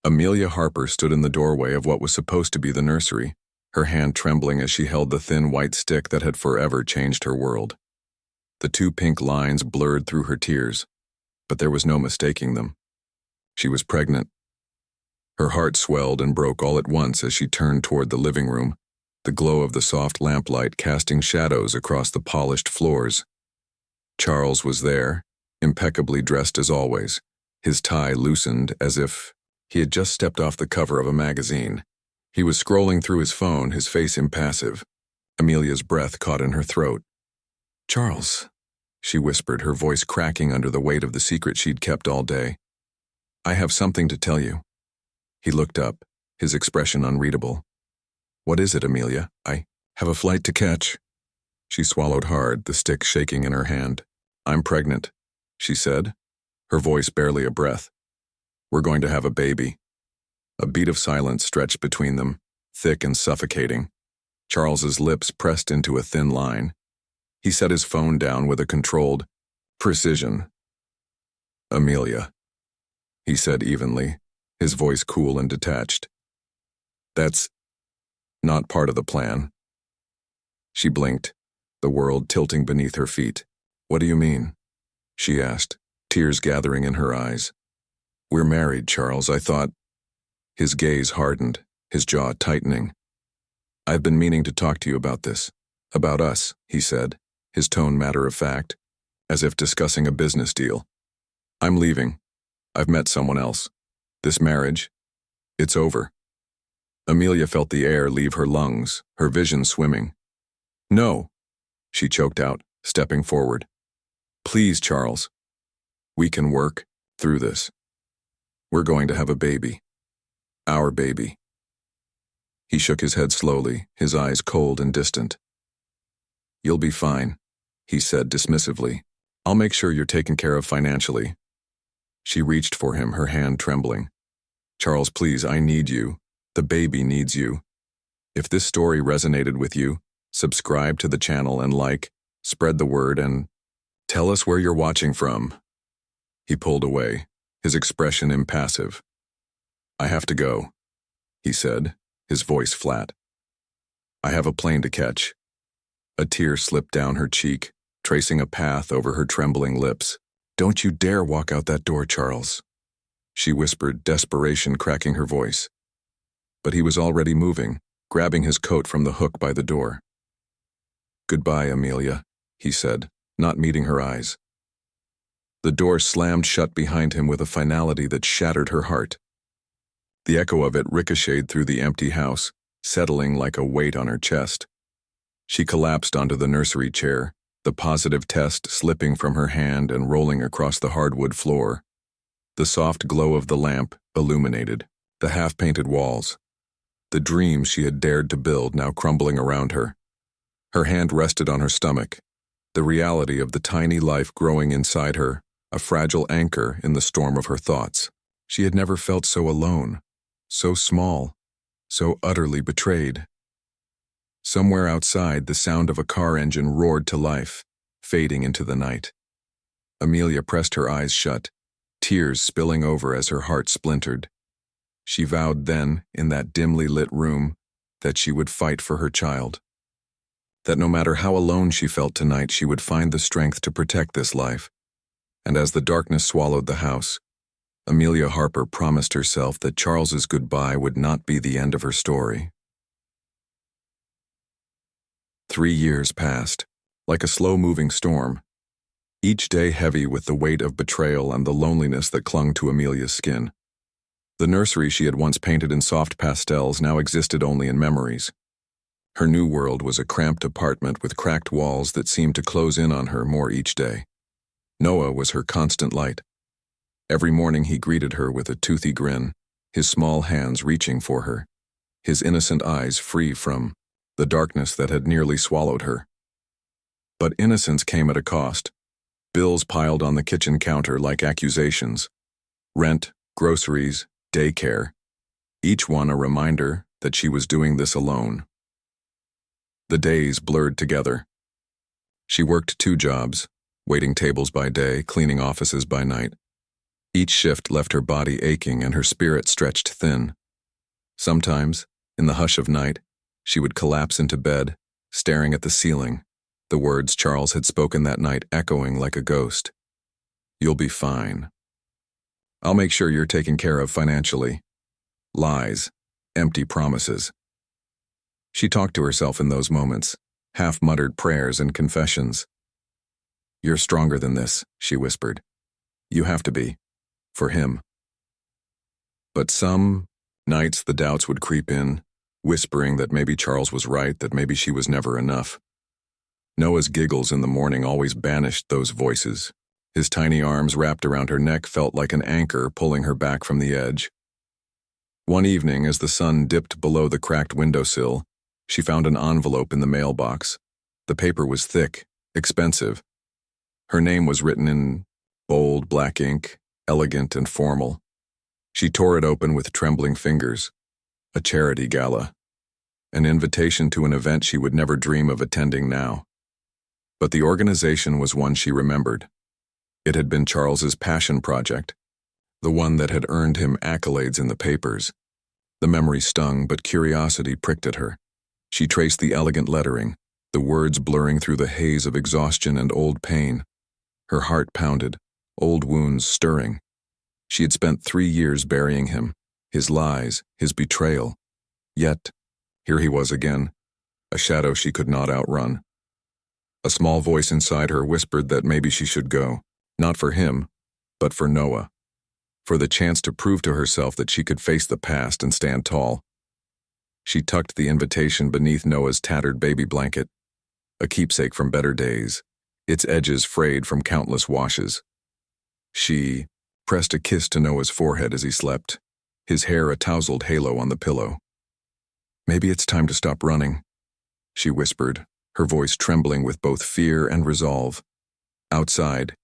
Amelia Harper stood in the doorway of what was supposed to be the nursery, her hand trembling as she held the thin white stick that had forever changed her world. The two pink lines blurred through her tears, but there was no mistaking them. She was pregnant. Her heart swelled and broke all at once as she turned toward the living room, the glow of the soft lamplight casting shadows across the polished floors. Charles was there, impeccably dressed as always, his tie loosened as if he had just stepped off the cover of a magazine. He was scrolling through his phone, his face impassive. Amelia's breath caught in her throat. "Charles," she whispered, her voice cracking under the weight of the secret she'd kept all day. "I have something to tell you." He looked up, his expression unreadable. "What is it, Amelia? I have a flight to catch." She swallowed hard, the stick shaking in her hand. "I'm pregnant," she said, her voice barely a breath. "We're going to have a baby." A beat of silence stretched between them, thick and suffocating. Charles's lips pressed into a thin line. He set his phone down with a controlled precision. "Amelia," he said evenly, his voice cool and detached. "That's not part of the plan." She blinked, the world tilting beneath her feet. "What do you mean?" she asked, tears gathering in her eyes. "We're married, Charles. I thought—" His gaze hardened, his jaw tightening. "I've been meaning to talk to you about this. About us," he said, his tone matter-of-fact, as if discussing a business deal. "I'm leaving. I've met someone else. This marriage, it's over." Amelia felt the air leave her lungs, her vision swimming. "No," she choked out, stepping forward. "Please, Charles. We can work through this. We're going to have a baby. Our baby." He shook his head slowly, his eyes cold and distant. "You'll be fine," he said dismissively. "I'll make sure you're taken care of financially." She reached for him, her hand trembling. "Charles, please, I need you. The baby needs you. If this story resonated with you, subscribe to the channel and spread the word, and tell us where you're watching from." He pulled away, his expression impassive. "I have to go," he said, his voice flat. "I have a plane to catch." A tear slipped down her cheek, tracing a path over her trembling lips. "Don't you dare walk out that door, Charles," she whispered, desperation cracking her voice. But he was already moving, grabbing his coat from the hook by the door. "Goodbye, Amelia," he said, not meeting her eyes. The door slammed shut behind him with a finality that shattered her heart. The echo of it ricocheted through the empty house, settling like a weight on her chest. She collapsed onto the nursery chair, the positive test slipping from her hand and rolling across the hardwood floor. The soft glow of the lamp illuminated the half-painted walls, the dream she had dared to build now crumbling around her. Her hand rested on her stomach, the reality of the tiny life growing inside her, a fragile anchor in the storm of her thoughts. She had never felt so alone, so small, so utterly betrayed. Somewhere outside, the sound of a car engine roared to life, fading into the night. Amelia pressed her eyes shut, tears spilling over as her heart splintered. She vowed then, in that dimly lit room, that she would fight for her child. That no matter how alone she felt tonight, she would find the strength to protect this life. And as the darkness swallowed the house, Amelia Harper promised herself that Charles's goodbye would not be the end of her story. 3 years passed, like a slow-moving storm, each day heavy with the weight of betrayal and the loneliness that clung to Amelia's skin. The nursery she had once painted in soft pastels now existed only in memories. Her new world was a cramped apartment with cracked walls that seemed to close in on her more each day. Noah was her constant light. Every morning he greeted her with a toothy grin, his small hands reaching for her, his innocent eyes free from the darkness that had nearly swallowed her. But innocence came at a cost. Bills piled on the kitchen counter like accusations. Rent, groceries, daycare. Each one a reminder that she was doing this alone. The days blurred together. She worked 2 jobs, waiting tables by day, cleaning offices by night. Each shift left her body aching and her spirit stretched thin. Sometimes, in the hush of night, she would collapse into bed, staring at the ceiling, the words Charles had spoken that night echoing like a ghost. "You'll be fine. I'll make sure you're taken care of financially." Lies, empty promises. She talked to herself in those moments, half-muttered prayers and confessions. "You're stronger than this," she whispered. "You have to be. For him." But some nights the doubts would creep in, whispering that maybe Charles was right, that maybe she was never enough. Noah's giggles in the morning always banished those voices. His tiny arms wrapped around her neck felt like an anchor pulling her back from the edge. One evening, as the sun dipped below the cracked windowsill, she found an envelope in the mailbox. The paper was thick, expensive. Her name was written in bold black ink, elegant and formal. She tore it open with trembling fingers. A charity gala. An invitation to an event she would never dream of attending now. But the organization was one she remembered. It had been Charles's passion project, the one that had earned him accolades in the papers. The memory stung, but curiosity pricked at her. She traced the elegant lettering, the words blurring through the haze of exhaustion and old pain. Her heart pounded, old wounds stirring. She had spent 3 years burying him, his lies, his betrayal. Yet, here he was again, a shadow she could not outrun. A small voice inside her whispered that maybe she should go, not for him, but for Noah. For the chance to prove to herself that she could face the past and stand tall. She tucked the invitation beneath Noah's tattered baby blanket, a keepsake from better days, its edges frayed from countless washes. She pressed a kiss to Noah's forehead as he slept, his hair a tousled halo on the pillow. "Maybe it's time to stop running," she whispered, her voice trembling with both fear and resolve. Outside,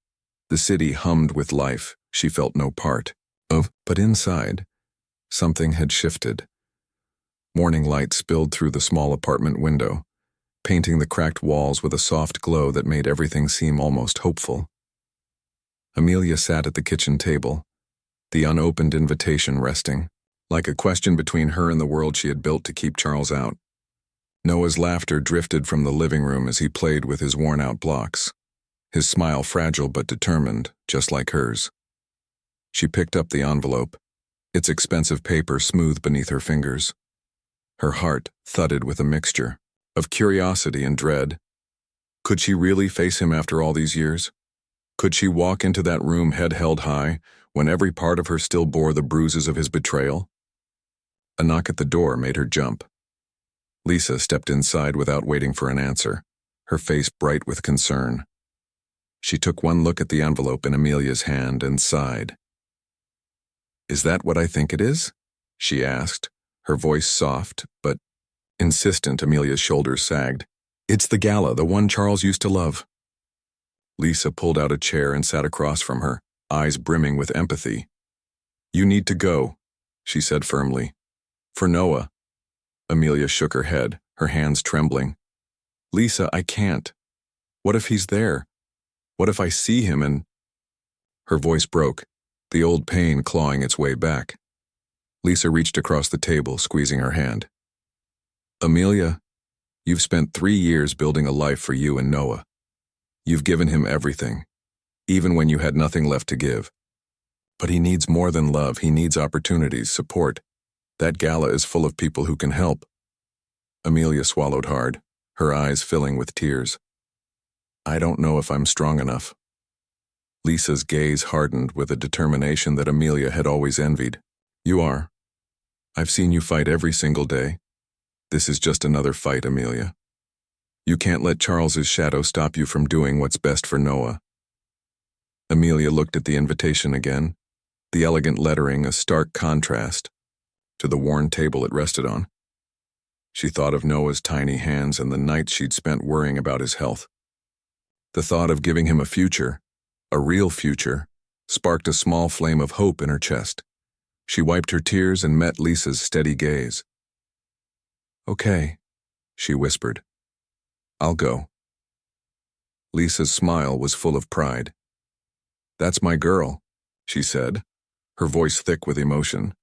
the city hummed with life she felt no part of, but inside, something had shifted. Morning light spilled through the small apartment window, painting the cracked walls with a soft glow that made everything seem almost hopeful. Amelia sat at the kitchen table, the unopened invitation resting, like a question between her and the world she had built to keep Charles out. Noah's laughter drifted from the living room as he played with his worn-out blocks, his smile fragile but determined, just like hers. She picked up the envelope, its expensive paper smooth beneath her fingers. Her heart thudded with a mixture of curiosity and dread. Could she really face him after all these years? Could she walk into that room head held high when every part of her still bore the bruises of his betrayal? A knock at the door made her jump. Lisa stepped inside without waiting for an answer, her face bright with concern. She took one look at the envelope in Amelia's hand and sighed. "Is that what I think it is?" she asked, her voice soft but insistent. Amelia's shoulders sagged. "It's the gala, the one Charles used to love." Lisa pulled out a chair and sat across from her, eyes brimming with empathy. "You need to go," she said firmly. "For Noah." Amelia shook her head, her hands trembling. "Lisa, I can't. What if he's there? What if I see him and—" Her voice broke, the old pain clawing its way back. Lisa reached across the table, squeezing her hand. "Amelia, you've spent 3 years building a life for you and Noah. You've given him everything, even when you had nothing left to give. But he needs more than love. He needs opportunities, support. That gala is full of people who can help." Amelia swallowed hard, her eyes filling with tears. "I don't know if I'm strong enough." Lisa's gaze hardened with a determination that Amelia had always envied. "You are. I've seen you fight every single day. This is just another fight, Amelia. You can't let Charles's shadow stop you from doing what's best for Noah." Amelia looked at the invitation again, the elegant lettering a stark contrast to the worn table it rested on. She thought of Noah's tiny hands and the nights she'd spent worrying about his health. The thought of giving him a future, a real future, sparked a small flame of hope in her chest. She wiped her tears and met Lisa's steady gaze. "Okay," she whispered. "I'll go." Lisa's smile was full of pride. "That's my girl. she said, her voice thick with emotion.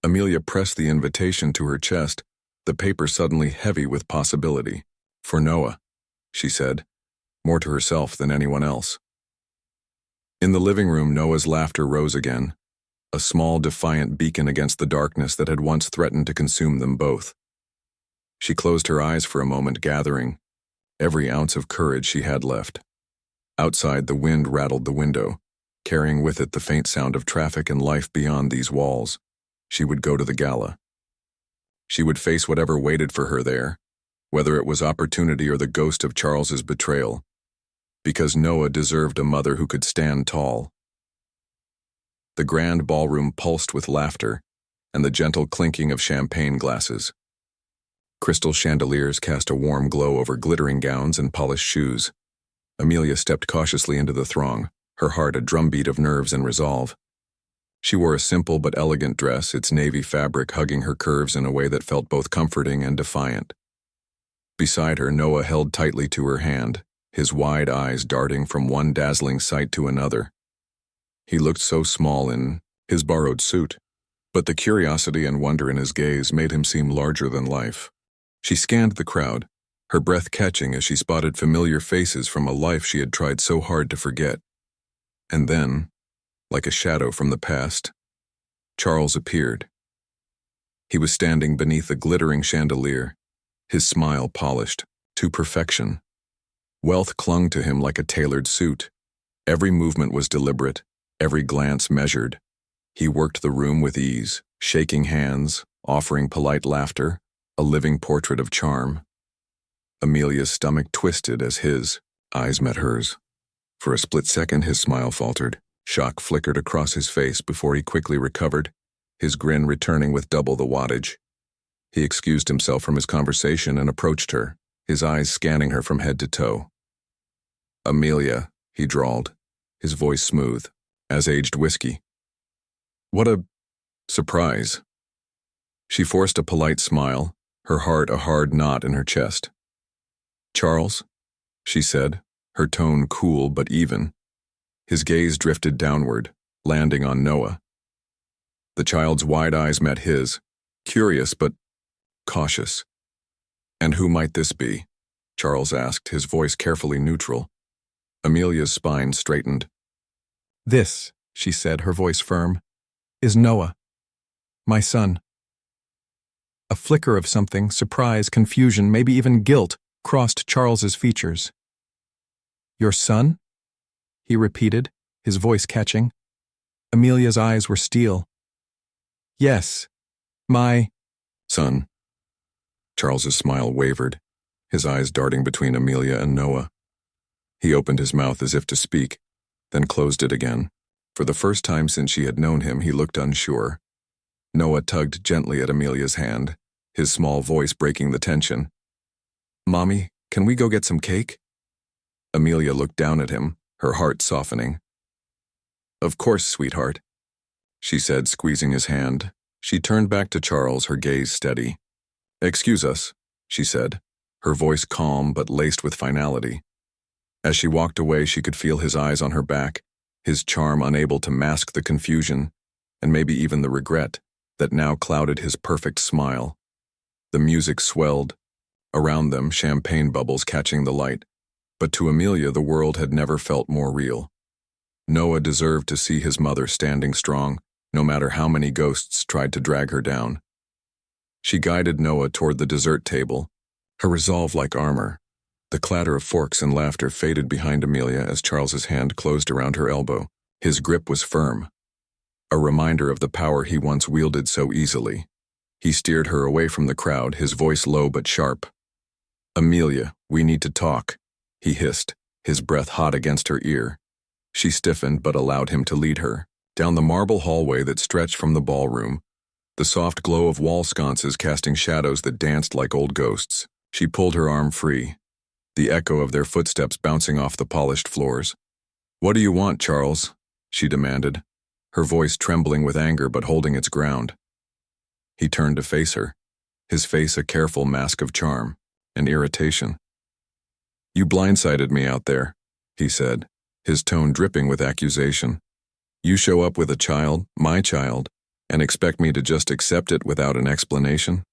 Amelia pressed the invitation to her chest, the paper suddenly heavy with possibility. For Noah, she said, more to herself than anyone else. In the living room, Noah's laughter rose again, a small, defiant beacon against the darkness that had once threatened to consume them both. She closed her eyes for a moment, gathering every ounce of courage she had left. Outside, the wind rattled the window, carrying with it the faint sound of traffic and life beyond these walls. She would go to the gala. She would face whatever waited for her there, whether it was opportunity or the ghost of Charles's betrayal, because Noah deserved a mother who could stand tall. The grand ballroom pulsed with laughter and the gentle clinking of champagne glasses. Crystal chandeliers cast a warm glow over glittering gowns and polished shoes. Amelia stepped cautiously into the throng, her heart a drumbeat of nerves and resolve. She wore a simple but elegant dress, its navy fabric hugging her curves in a way that felt both comforting and defiant. Beside her, Noah held tightly to her hand, his wide eyes darting from one dazzling sight to another. He looked so small in his borrowed suit, but the curiosity and wonder in his gaze made him seem larger than life. She scanned the crowd, her breath catching as she spotted familiar faces from a life she had tried so hard to forget. And then, like a shadow from the past, Charles appeared. He was standing beneath a glittering chandelier, his smile polished to perfection. Wealth clung to him like a tailored suit. Every movement was deliberate, every glance measured. He worked the room with ease, shaking hands, offering polite laughter, a living portrait of charm. Amelia's stomach twisted as his eyes met hers. For a split second, his smile faltered. Shock flickered across his face before he quickly recovered, his grin returning with double the wattage. He excused himself from his conversation and approached her, his eyes scanning her from head to toe. "Amelia," he drawled, his voice smooth, as aged whiskey. "What a surprise." She forced a polite smile, her heart a hard knot in her chest. "Charles," she said, her tone cool but even. His gaze drifted downward, landing on Noah. The child's wide eyes met his, curious but cautious. "And who might this be?" Charles asked, his voice carefully neutral. Amelia's spine straightened. "This," she said, her voice firm, "is Noah, my son." A flicker of something, surprise, confusion, maybe even guilt, crossed Charles's features. "Your son?" he repeated, his voice catching. Amelia's eyes were steel. "Yes, my son." Charles's smile wavered, his eyes darting between Amelia and Noah. He opened his mouth as if to speak, then closed it again. For the first time since she had known him, he looked unsure. Noah tugged gently at Amelia's hand, his small voice breaking the tension. "Mommy, can we go get some cake?" Amelia looked down at him, her heart softening. "Of course, sweetheart," she said, squeezing his hand. She turned back to Charles, her gaze steady. "Excuse us," she said, her voice calm but laced with finality. As she walked away, she could feel his eyes on her back, his charm unable to mask the confusion, and maybe even the regret, that now clouded his perfect smile. The music swelled, around them champagne bubbles catching the light, but to Amelia the world had never felt more real. Noah deserved to see his mother standing strong, no matter how many ghosts tried to drag her down. She guided Noah toward the dessert table, her resolve like armor. The clatter of forks and laughter faded behind Amelia as Charles's hand closed around her elbow. His grip was firm, a reminder of the power he once wielded so easily. He steered her away from the crowd, his voice low but sharp. "Amelia, we need to talk," he hissed, his breath hot against her ear. She stiffened but allowed him to lead her, down the marble hallway that stretched from the ballroom, the soft glow of wall sconces casting shadows that danced like old ghosts. She pulled her arm free, the echo of their footsteps bouncing off the polished floors. "What do you want, Charles?" she demanded, her voice trembling with anger but holding its ground. He turned to face her, his face a careful mask of charm and irritation. "You blindsided me out there," he said, his tone dripping with accusation. You show up with a child, my child, and expect me to just accept it without an explanation?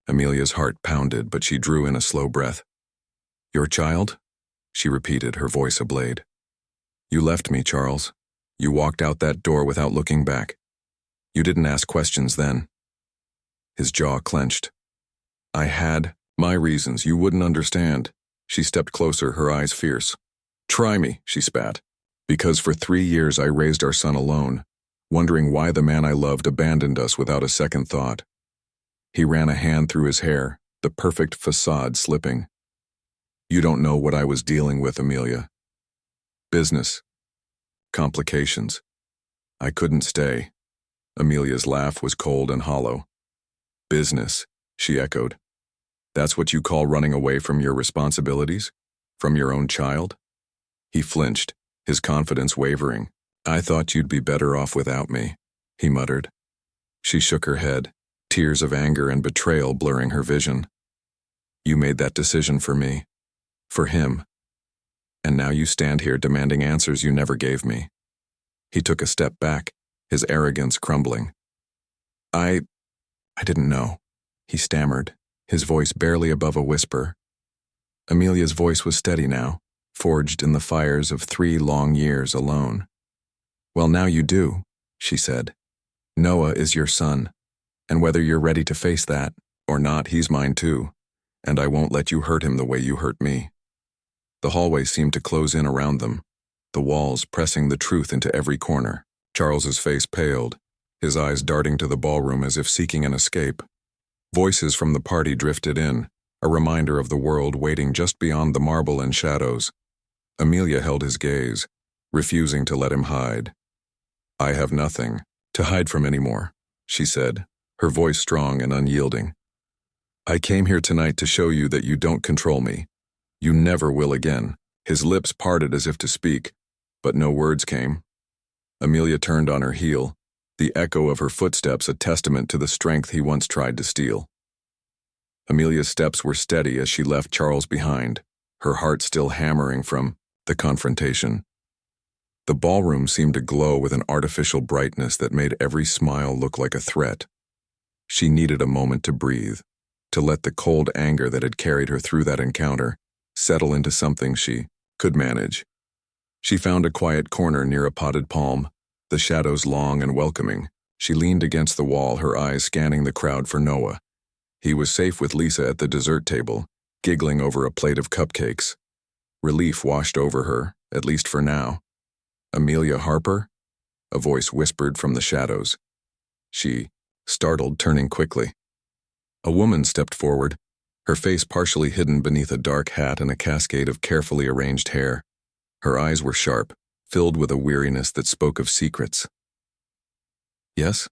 Amelia's heart pounded, but she drew in a slow breath. Your child? She repeated, her voice ablade. You left me, Charles. You walked out that door without looking back. You didn't ask questions then. His jaw clenched. I had my reasons. You wouldn't understand. She stepped closer, her eyes fierce. Try me, she spat. Because for 3 years I raised our son alone, wondering why the man I loved abandoned us without a second thought. He ran a hand through his hair, the perfect facade slipping. You don't know what I was dealing with, Amelia. Business. Complications. I couldn't stay. Amelia's laugh was cold and hollow. Business, she echoed. That's what you call running away from your responsibilities? From your own child? He flinched, his confidence wavering. I thought you'd be better off without me, he muttered. She shook her head, tears of anger and betrayal blurring her vision. You made that decision for me. For him. And now you stand here demanding answers you never gave me. He took a step back, his arrogance crumbling. I didn't know, he stammered, his voice barely above a whisper. Amelia's voice was steady now, forged in the fires of 3 long years alone. Well, now you do, she said. Noah is your son, and whether you're ready to face that or not, he's mine too, and I won't let you hurt him the way you hurt me. The hallway seemed to close in around them, the walls pressing the truth into every corner. Charles's face paled, his eyes darting to the ballroom as if seeking an escape. Voices from the party drifted in, a reminder of the world waiting just beyond the marble and shadows. Amelia held his gaze, refusing to let him hide. I have nothing to hide from anymore, she said, her voice strong and unyielding. I came here tonight to show you that you don't control me. You never will again. His lips parted as if to speak, but no words came. Amelia turned on her heel, the echo of her footsteps a testament to the strength he once tried to steal. Amelia's steps were steady as she left Charles behind, her heart still hammering from the confrontation. The ballroom seemed to glow with an artificial brightness that made every smile look like a threat. She needed a moment to breathe, to let the cold anger that had carried her through that encounter settle into something she could manage. She found a quiet corner near a potted palm, the shadows long and welcoming. She leaned against the wall, her eyes scanning the crowd for Noah. He was safe with Lisa at the dessert table, giggling over a plate of cupcakes. Relief washed over her, at least for now. Amelia Harper? A voice whispered from the shadows. She, startled, turning quickly. A woman stepped forward, her face partially hidden beneath a dark hat and a cascade of carefully arranged hair. Her eyes were sharp, filled with a weariness that spoke of secrets. Yes?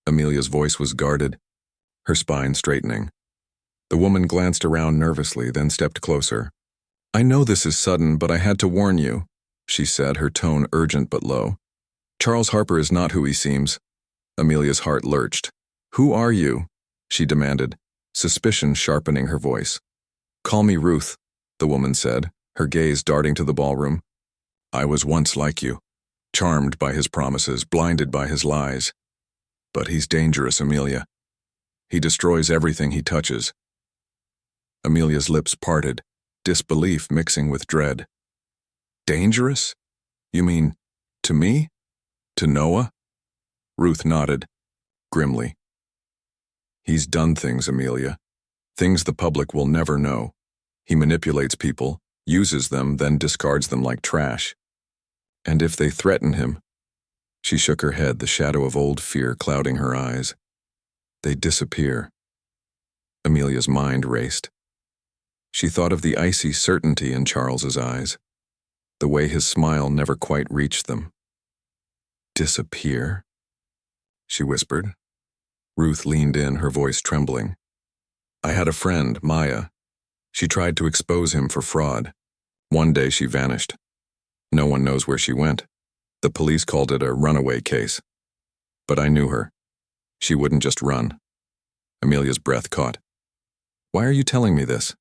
Amelia's voice was guarded, her spine straightening. The woman glanced around nervously, then stepped closer. I know this is sudden, but I had to warn you, she said, her tone urgent but low. Charles Harper is not who he seems. Amelia's heart lurched. Who are you? She demanded, suspicion sharpening her voice. Call me Ruth, the woman said, her gaze darting to the ballroom. I was once like you, charmed by his promises, blinded by his lies. But he's dangerous, Amelia. He destroys everything he touches. Amelia's lips parted, disbelief mixing with dread. Dangerous? You mean, to me? To Noah? Ruth nodded, grimly. He's done things, Amelia. Things the public will never know. He manipulates people, uses them, then discards them like trash. And if they threaten him, she shook her head, the shadow of old fear clouding her eyes. They disappear. Amelia's mind raced. She thought of the icy certainty in Charles's eyes, the way his smile never quite reached them. Disappear? She whispered. Ruth leaned in, her voice trembling. I had a friend, Maya. She tried to expose him for fraud. One day she vanished. No one knows where she went. The police called it a runaway case. But I knew her. She wouldn't just run. Amelia's breath caught. Why are you telling me this?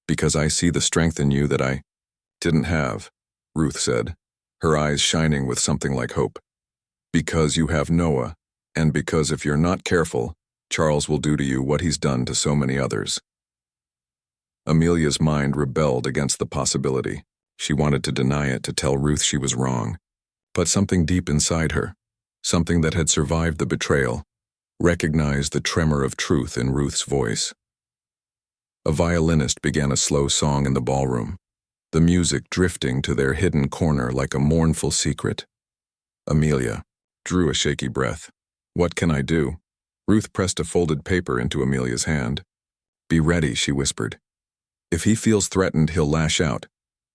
Because I see the strength in you that I didn't have, Ruth said, her eyes shining with something like hope. Because you have Noah, and because if you're not careful, Charles will do to you what he's done to so many others. Amelia's mind rebelled against the possibility. She wanted to deny it, to tell Ruth she was wrong. But something deep inside her, something that had survived the betrayal, recognized the tremor of truth in Ruth's voice. A violinist began a slow song in the ballroom, the music drifting to their hidden corner like a mournful secret. Amelia drew a shaky breath. What can I do? Ruth pressed a folded paper into Amelia's hand. Be ready, she whispered. If he feels threatened, he'll lash out.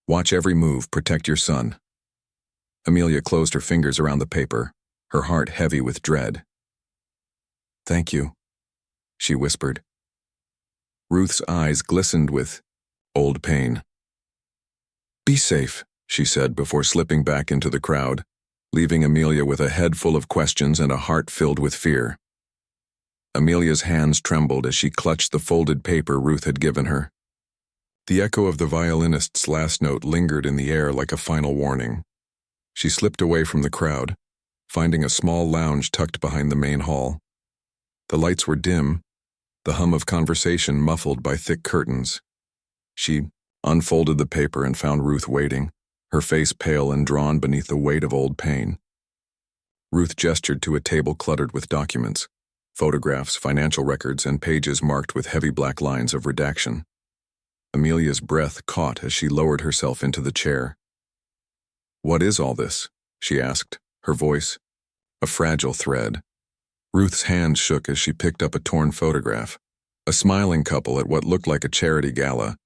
Watch every move, protect your son. Amelia closed her fingers around the paper, her heart heavy with dread. Thank you, she whispered. Ruth's eyes glistened with old pain. Be safe, she said before slipping back into the crowd, leaving Amelia with a head full of questions and a heart filled with fear. Amelia's hands trembled as she clutched the folded paper Ruth had given her. The echo of the violinist's last note lingered in the air like a final warning. She slipped away from the crowd, finding a small lounge tucked behind the main hall. The lights were dim, the hum of conversation muffled by thick curtains. She unfolded the paper and found Ruth waiting, her face pale and drawn beneath the weight of old pain. Ruth gestured to a table cluttered with documents, photographs, financial records, and pages marked with heavy black lines of redaction. Amelia's breath caught as she lowered herself into the chair. What is all this? She asked, her voice a fragile thread. Ruth's hand shook as she picked up a torn photograph, a smiling couple at what looked like a charity gala,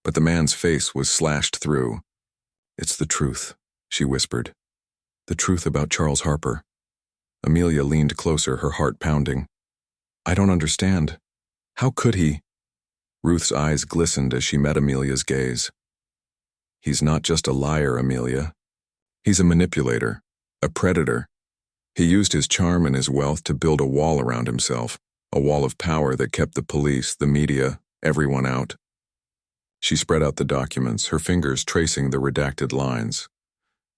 but the man's face was slashed through. It's the truth, she whispered. The truth about Charles Harper. Amelia leaned closer, her heart pounding. I don't understand. How could he? Ruth's eyes glistened as she met Amelia's gaze. He's not just a liar, Amelia. He's a manipulator, a predator. He used his charm and his wealth to build a wall around himself, a wall of power that kept the police, the media, everyone out. She spread out the documents, her fingers tracing the redacted lines.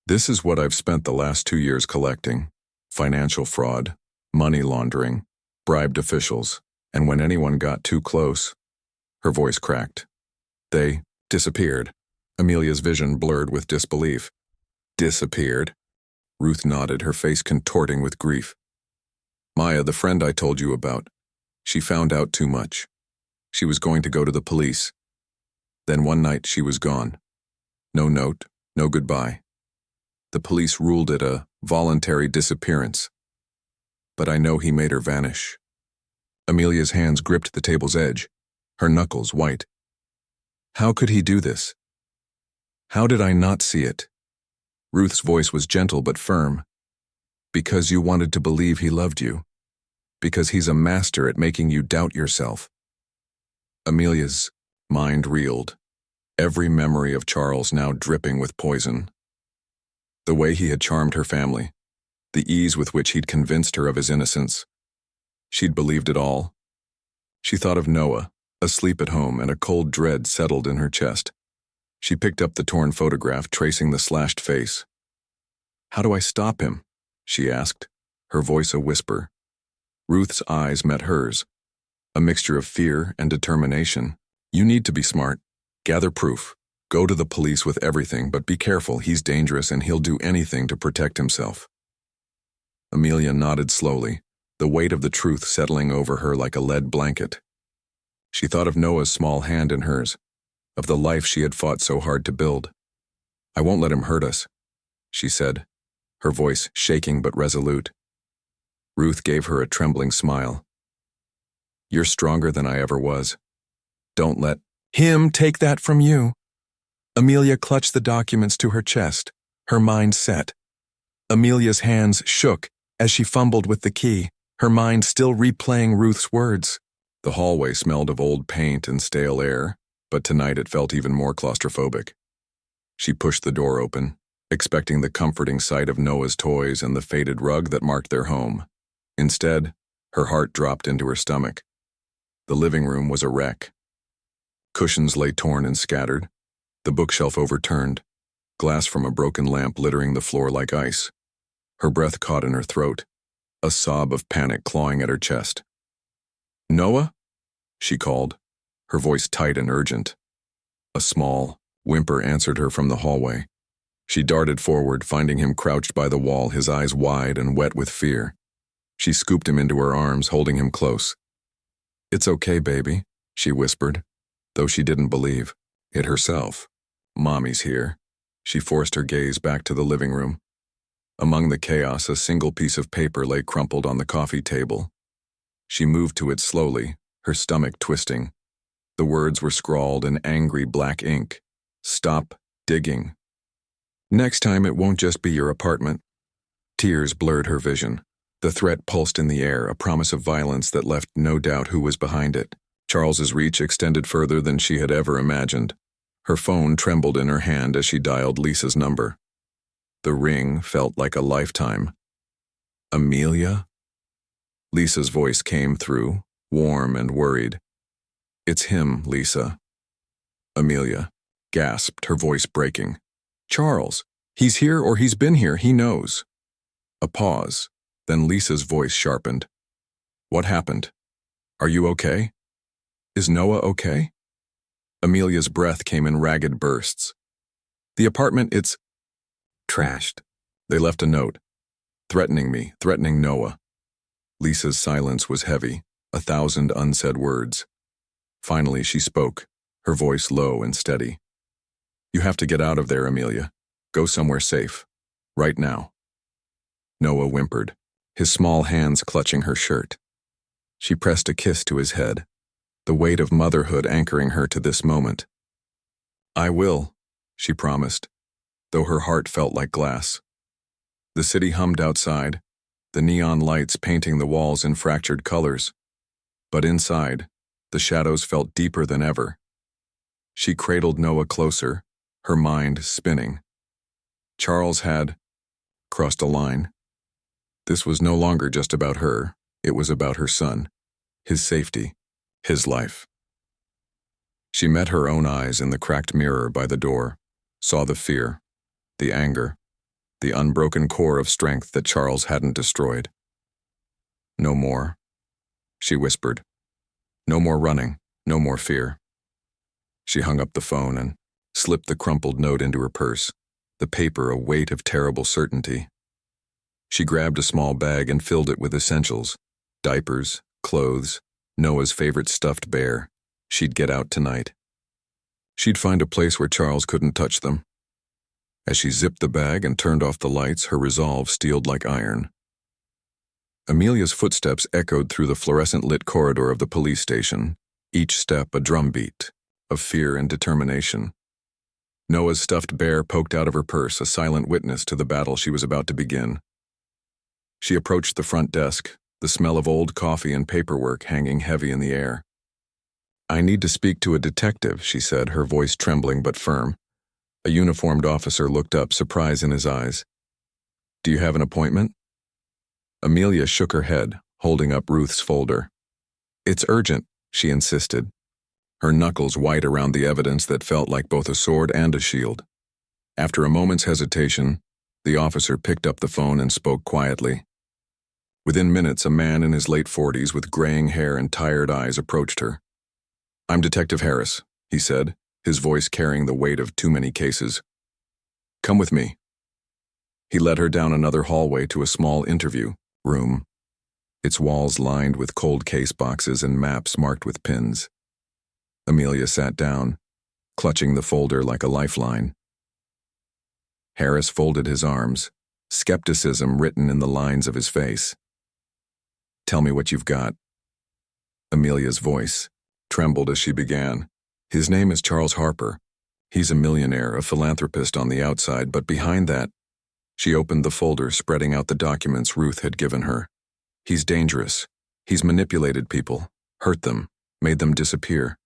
This is what I've spent the last 2 years collecting. Financial fraud, money laundering, bribed officials, and when anyone got too close, her voice cracked. They disappeared. Amelia's vision blurred with disbelief. Disappeared? Ruth nodded, her face contorting with grief. Maya, the friend I told you about, she found out too much. She was going to go to the police. Then one night she was gone. No note, no goodbye. The police ruled it a voluntary disappearance. But I know he made her vanish. Amelia's hands gripped the table's edge, her knuckles white. How could he do this? How did I not see it? Ruth's voice was gentle but firm. Because you wanted to believe he loved you. Because he's a master at making you doubt yourself. Amelia's mind reeled, every memory of Charles now dripping with poison. The way he had charmed her family, the ease with which he'd convinced her of his innocence. She'd believed it all. She thought of Noah, asleep at home, and a cold dread settled in her chest. She picked up the torn photograph, tracing the slashed face. How do I stop him? She asked, her voice a whisper. Ruth's eyes met hers, a mixture of fear and determination. You need to be smart. Gather proof. Go to the police with everything, but be careful. He's dangerous and he'll do anything to protect himself. Amelia nodded slowly, the weight of the truth settling over her like a lead blanket. She thought of Noah's small hand in hers, of the life she had fought so hard to build. I won't let him hurt us, she said, her voice shaking but resolute. Ruth gave her a trembling smile. You're stronger than I ever was. Don't let him take that from you. Amelia clutched the documents to her chest, her mind set. Amelia's hands shook as she fumbled with the key, her mind still replaying Ruth's words. The hallway smelled of old paint and stale air, but tonight it felt even more claustrophobic. She pushed the door open, expecting the comforting sight of Noah's toys and the faded rug that marked their home. Instead, her heart dropped into her stomach. The living room was a wreck. Cushions lay torn and scattered, the bookshelf overturned, glass from a broken lamp littering the floor like ice. Her breath caught in her throat, a sob of panic clawing at her chest. "Noah?" she called, her voice tight and urgent. A small whimper answered her from the hallway. She darted forward, finding him crouched by the wall, his eyes wide and wet with fear. She scooped him into her arms, holding him close. "It's okay, baby," she whispered, though she didn't believe it herself. "Mommy's here." She forced her gaze back to the living room. Among the chaos, a single piece of paper lay crumpled on the coffee table. She moved to it slowly, her stomach twisting. The words were scrawled in angry black ink. "Stop digging. Next time it won't just be your apartment." Tears blurred her vision. The threat pulsed in the air, a promise of violence that left no doubt who was behind it. Charles's reach extended further than she had ever imagined. Her phone trembled in her hand as she dialed Lisa's number. The ring felt like a lifetime. "Amelia?" Lisa's voice came through, warm and worried. "It's him, Lisa." Amelia gasped, her voice breaking. "Charles, he's here or he's been here, he knows." A pause, then Lisa's voice sharpened. "What happened? Are you okay? Is Noah okay?" Amelia's breath came in ragged bursts. "The apartment, it's trashed. They left a note, threatening me, threatening Noah." Lisa's silence was heavy, 1,000 unsaid words. Finally, she spoke, her voice low and steady. "You have to get out of there, Amelia. Go somewhere safe. Right now." Noah whimpered, his small hands clutching her shirt. She pressed a kiss to his head, the weight of motherhood anchoring her to this moment. "I will," she promised, though her heart felt like glass. The city hummed outside, the neon lights painting the walls in fractured colors. But inside, the shadows felt deeper than ever. She cradled Noah closer, her mind spinning. Charles had crossed a line. This was no longer just about her, it was about her son, his safety, his life. She met her own eyes in the cracked mirror by the door, saw the fear, the anger, the unbroken core of strength that Charles hadn't destroyed. "No more," she whispered. "No more running, no more fear." She hung up the phone and slipped the crumpled note into her purse, the paper a weight of terrible certainty. She grabbed a small bag and filled it with essentials, diapers, clothes, Noah's favorite stuffed bear. She'd get out tonight. She'd find a place where Charles couldn't touch them. As she zipped the bag and turned off the lights, her resolve steeled like iron. Amelia's footsteps echoed through the fluorescent-lit corridor of the police station, each step a drumbeat of fear and determination. Noah's stuffed bear poked out of her purse, a silent witness to the battle she was about to begin. She approached the front desk, the smell of old coffee and paperwork hanging heavy in the air. "I need to speak to a detective," she said, her voice trembling but firm. A uniformed officer looked up, surprise in his eyes. "Do you have an appointment?" Amelia shook her head, holding up Ruth's folder. "It's urgent," she insisted, her knuckles white around the evidence that felt like both a sword and a shield. After a moment's hesitation, the officer picked up the phone and spoke quietly. Within minutes, a man in his late 40s with graying hair and tired eyes approached her. "I'm Detective Harris," he said, his voice carrying the weight of too many cases. "Come with me." He led her down another hallway to a small interview room, its walls lined with cold case boxes and maps marked with pins. Amelia sat down, clutching the folder like a lifeline. Harris folded his arms, skepticism written in the lines of his face. "Tell me what you've got." Amelia's voice trembled as she began. "His name is Charles Harper. He's a millionaire, a philanthropist on the outside, but behind that..." She opened the folder, spreading out the documents Ruth had given her. "He's dangerous. He's manipulated people, hurt them, made them disappear.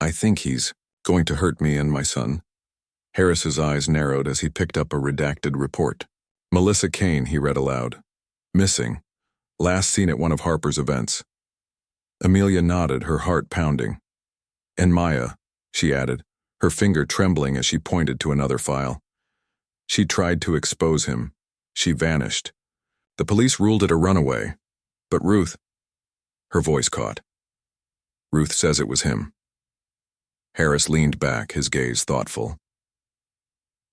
I think he's going to hurt me and my son." Harris's eyes narrowed as he picked up a redacted report. "Melissa Kane," he read aloud. "Missing. Last seen at one of Harper's events." Amelia nodded, her heart pounding. "And Maya," she added, her finger trembling as she pointed to another file. She tried to expose him. She vanished. The police ruled it a runaway. But Ruth, her voice caught. Ruth says it was him. Harris leaned back, his gaze thoughtful.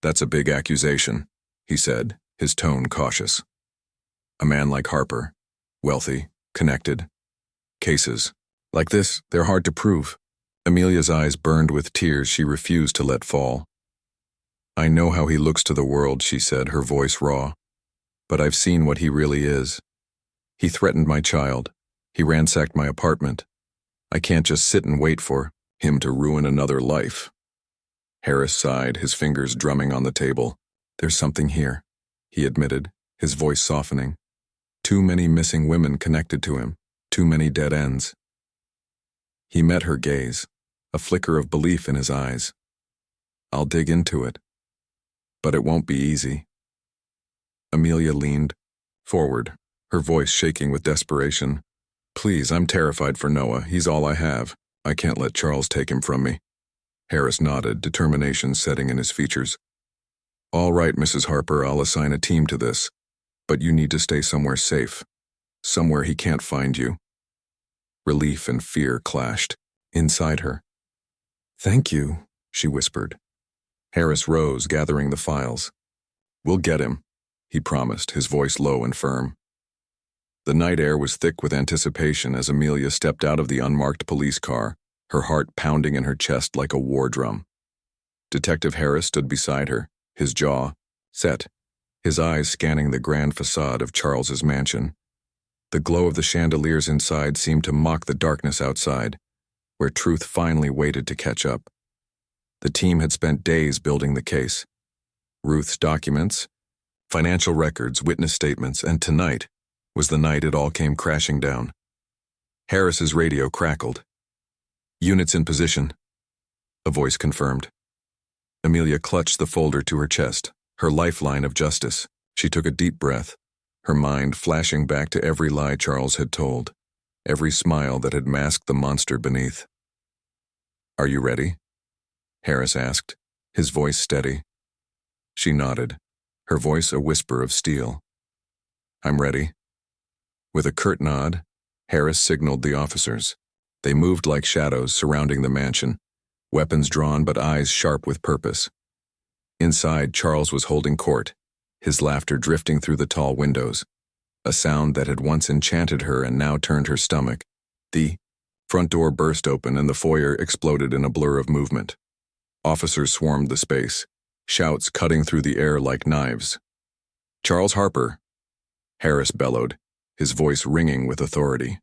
That's a big accusation, he said, his tone cautious. A man like Harper, wealthy, connected. Cases like this, they're hard to prove. Amelia's eyes burned with tears she refused to let fall. I know how he looks to the world, she said, her voice raw. But I've seen what he really is. He threatened my child. He ransacked my apartment. I can't just sit and wait for him to ruin another life. Harris sighed, his fingers drumming on the table. There's something here, he admitted, his voice softening. Too many missing women connected to him, too many dead ends. He met her gaze, a flicker of belief in his eyes. I'll dig into it. But it won't be easy. Amelia leaned forward, her voice shaking with desperation. Please, I'm terrified for Noah. He's all I have. I can't let Charles take him from me. Harris nodded, determination setting in his features. All right, Mrs. Harper, I'll assign a team to this. But you need to stay somewhere safe. Somewhere he can't find you. Relief and fear clashed inside her. Thank you, she whispered. Harris rose, gathering the files. We'll get him, he promised, his voice low and firm. The night air was thick with anticipation as Amelia stepped out of the unmarked police car, her heart pounding in her chest like a war drum. Detective Harris stood beside her, his jaw set, his eyes scanning the grand facade of Charles's mansion. The glow of the chandeliers inside seemed to mock the darkness outside, where truth finally waited to catch up. The team had spent days building the case. Ruth's documents, financial records, witness statements, and tonight was the night it all came crashing down. Harris's radio crackled. Units in position, a voice confirmed. Amelia clutched the folder to her chest, her lifeline of justice. She took a deep breath, her mind flashing back to every lie Charles had told, every smile that had masked the monster beneath. Are you ready? Harris asked, his voice steady. She nodded, her voice a whisper of steel. I'm ready. With a curt nod, Harris signaled the officers. They moved like shadows surrounding the mansion, weapons drawn but eyes sharp with purpose. Inside, Charles was holding court, his laughter drifting through the tall windows, a sound that had once enchanted her and now turned her stomach. The front door burst open and the foyer exploded in a blur of movement. Officers swarmed the space, shouts cutting through the air like knives. Charles Harper, Harris bellowed, his voice ringing with authority.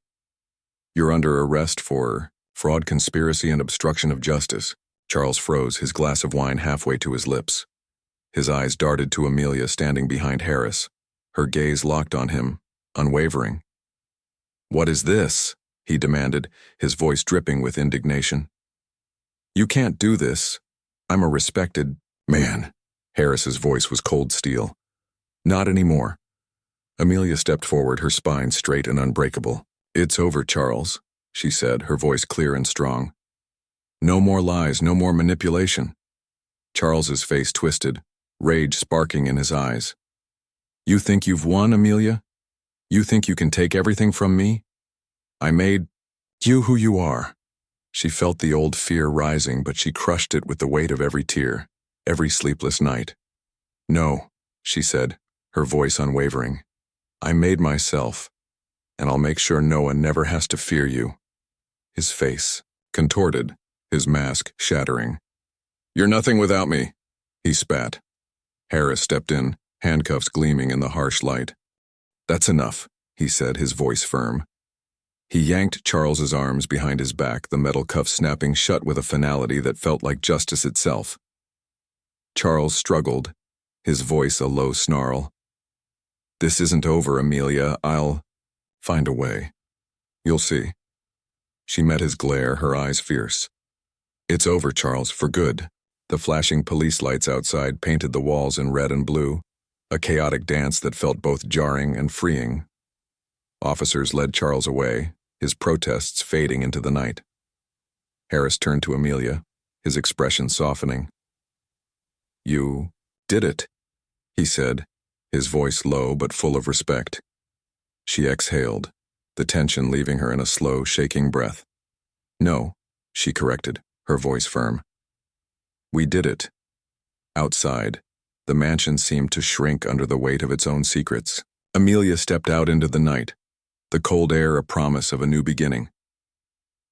You're under arrest for fraud, conspiracy, and obstruction of justice. Charles froze, his glass of wine halfway to his lips. His eyes darted to Amelia standing behind Harris, her gaze locked on him, unwavering. What is this? He demanded, his voice dripping with indignation. You can't do this. I'm a respected man. Harris's voice was cold steel. Not anymore. Amelia stepped forward, her spine straight and unbreakable. It's over, Charles, she said, her voice clear and strong. No more lies, no more manipulation. Charles's face twisted, rage sparking in his eyes. You think you've won, Amelia? You think you can take everything from me? I made you who you are. She felt the old fear rising, but she crushed it with the weight of every tear, every sleepless night. No, she said, her voice unwavering. I made myself, and I'll make sure Noah never has to fear you. His face contorted, his mask shattering. You're nothing without me, he spat. Harris stepped in, handcuffs gleaming in the harsh light. That's enough, he said, his voice firm. He yanked Charles's arms behind his back, the metal cuffs snapping shut with a finality that felt like justice itself. Charles struggled, his voice a low snarl. This isn't over, Amelia. I'll find a way. You'll see. She met his glare, her eyes fierce. It's over, Charles, for good. The flashing police lights outside painted the walls in red and blue, a chaotic dance that felt both jarring and freeing. Officers led Charles away, his protests fading into the night. Harris turned to Amelia, his expression softening. You did it, he said, his voice low but full of respect. She exhaled, the tension leaving her in a slow, shaking breath. No, she corrected, her voice firm. We did it. Outside, the mansion seemed to shrink under the weight of its own secrets. Amelia stepped out into the night, the cold air a promise of a new beginning.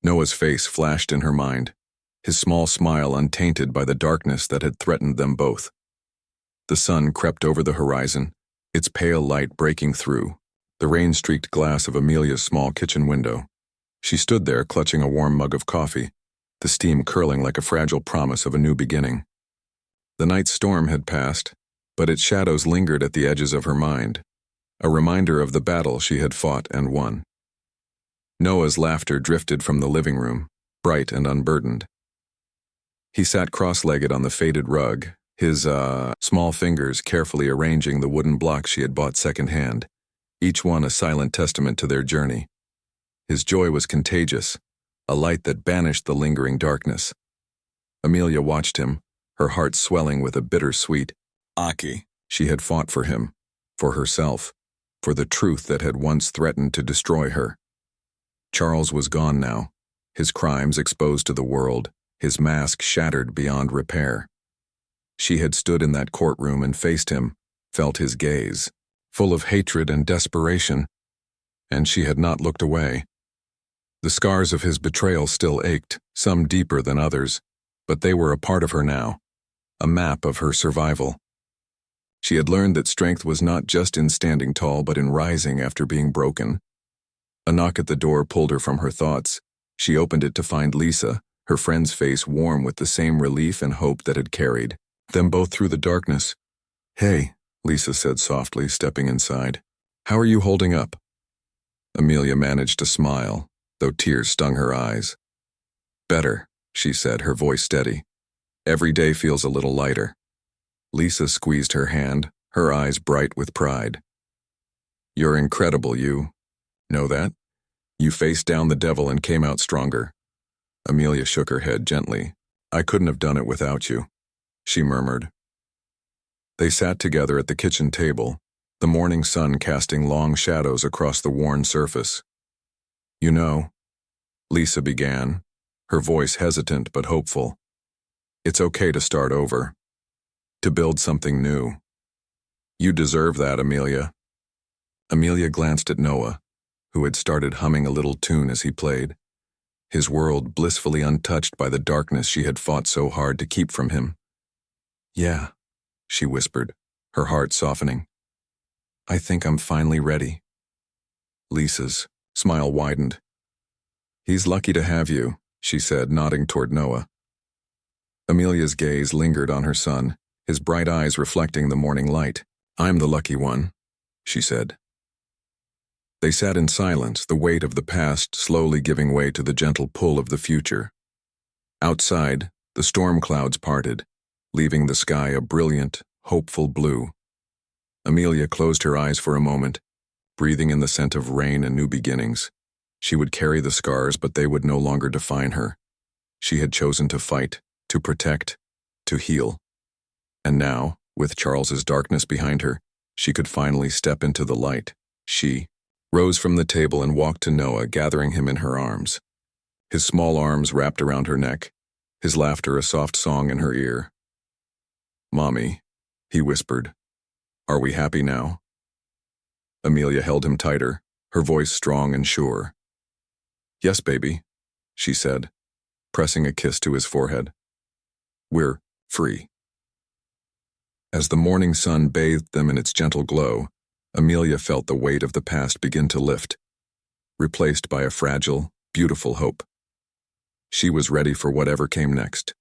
Noah's face flashed in her mind, his small smile untainted by the darkness that had threatened them both. The sun crept over the horizon, its pale light breaking through the rain-streaked glass of Amelia's small kitchen window. She stood there clutching a warm mug of coffee, the steam curling like a fragile promise of a new beginning. The night's storm had passed, but its shadows lingered at the edges of her mind, a reminder of the battle she had fought and won. Noah's laughter drifted from the living room, bright and unburdened. He sat cross-legged on the faded rug, his small fingers carefully arranging the wooden blocks she had bought secondhand, each one a silent testament to their journey. His joy was contagious, a light that banished the lingering darkness. Amelia watched him, her heart swelling with a bittersweet Aki. She had fought for him, for herself, for the truth that had once threatened to destroy her. Charles was gone now, his crimes exposed to the world, his mask shattered beyond repair. She had stood in that courtroom and faced him, felt his gaze, full of hatred and desperation, and she had not looked away. The scars of his betrayal still ached, some deeper than others, but they were a part of her now, a map of her survival. She had learned that strength was not just in standing tall but in rising after being broken. A knock at the door pulled her from her thoughts. She opened it to find Lisa, her friend's face warm with the same relief and hope that had carried them both through the darkness. "Hey," Lisa said softly, stepping inside. "How are you holding up?" Amelia managed to smile, though tears stung her eyes. "Better," she said, her voice steady. "Every day feels a little lighter." Lisa squeezed her hand, her eyes bright with pride. "You're incredible, you. Know that? You faced down the devil and came out stronger." Amelia shook her head gently. "I couldn't have done it without you," she murmured. They sat together at the kitchen table, the morning sun casting long shadows across the worn surface. "You know," Lisa began, her voice hesitant but hopeful, "it's okay to start over, to build something new. You deserve that, Amelia." Amelia glanced at Noah, who had started humming a little tune as he played, his world blissfully untouched by the darkness she had fought so hard to keep from him. "Yeah," she whispered, her heart softening. "I think I'm finally ready." Lisa's smile widened. "He's lucky to have you," she said, nodding toward Noah. Amelia's gaze lingered on her son, his bright eyes reflecting the morning light. "I'm the lucky one," she said. They sat in silence, the weight of the past slowly giving way to the gentle pull of the future. Outside, the storm clouds parted, leaving the sky a brilliant, hopeful blue. Amelia closed her eyes for a moment, breathing in the scent of rain and new beginnings. She would carry the scars, but they would no longer define her. She had chosen to fight, to protect, to heal. And now, with Charles's darkness behind her, she could finally step into the light. She rose from the table and walked to Noah, gathering him in her arms. His small arms wrapped around her neck, his laughter a soft song in her ear. "Mommy," he whispered, "are we happy now?" Amelia held him tighter, her voice strong and sure. "Yes, baby," she said, pressing a kiss to his forehead. "We're free." As the morning sun bathed them in its gentle glow, Amelia felt the weight of the past begin to lift, replaced by a fragile, beautiful hope. She was ready for whatever came next.